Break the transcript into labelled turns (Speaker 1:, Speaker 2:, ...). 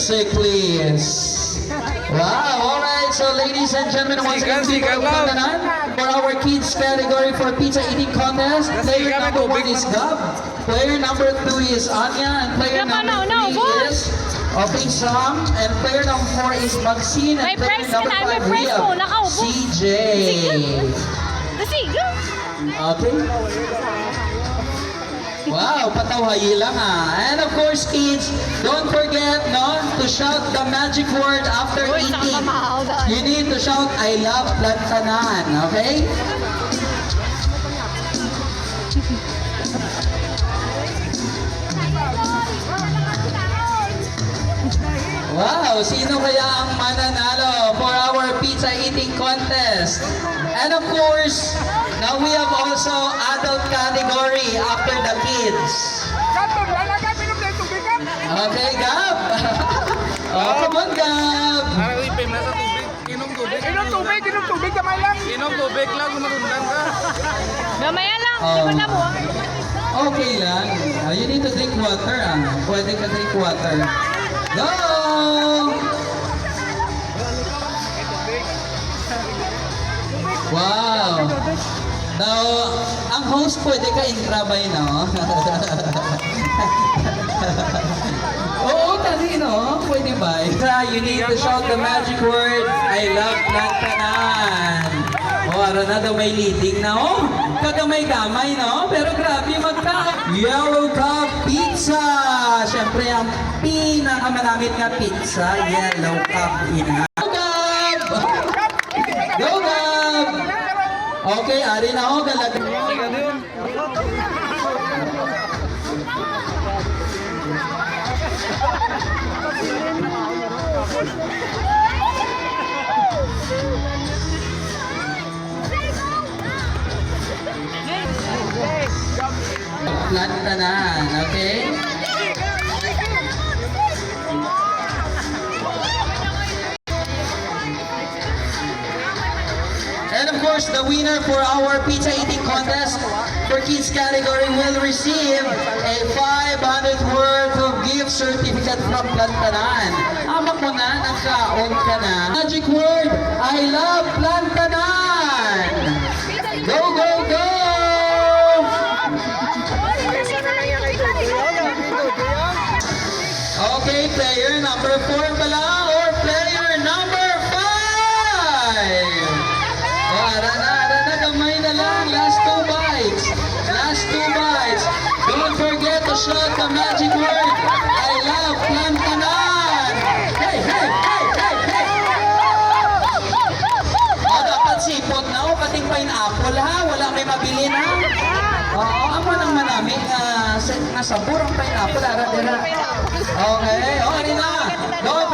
Speaker 1: music, please. Wow, alright, so ladies and gentlemen, once again, for our kids category for pizza eating contest, player number 1 is Gab, player number 2 is Anya, and player number 3 is Sam, and player number 4 is Maxine, and player number 5 Ria, CJ. Okay. Wow, patawhayi lang ah. And of course, kids, don't forget to shout the magic word after eating. You need to shout, I love Plantanan, okay? Wow, sino kaya ang mananalo for our pizza eating contest? And of course, now we have also adult category after the kids. Okay, Gab. Oh, come on, Gab.
Speaker 2: Inom tubig, kamay lang.
Speaker 3: Inom tubig lang, matundan ka.
Speaker 2: Mamaya lang, di ba na mo?
Speaker 1: Okay lang. You need to drink water ah. Pwede ka drink water. Go! Wow! Now, ang host pwede ka intrabay, no? Oo, tali, no? Pwede ba? You need to shout the magic word, I love Plantanan. Oh, ara na daw may leading na, oh. Kagamay-gamay, no? Pero grabe Yellow Cup Pizza! Siyempre, ang pinakamanamit nga pizza, Yellow Cup ina. Go, Gab! Go, Gab! Okay, ari na ako, galag. Plantanan, okay? And of course, the winner for our pizza eating contest for kids category will receive a 500 worth of gift certificate from Plantanan. Ama ko na, nagkaon ka na. Magic word, I love Plantanan! Go, go, go! Okay, player number 4 pala or player number 5? Oh, ara na, gamay na lang. Last 2 bites. Last 2 bites. Don't forget to shout the magic word, I love Plantanan. Hey, hey, hey, hey, hey. Oh, dapat sipot na. O, pating pineapple ha. Wala may mabili na. Oo, ako nang manamig na sabor ang pineapple. Ara, dira. Okay, okay na. Don't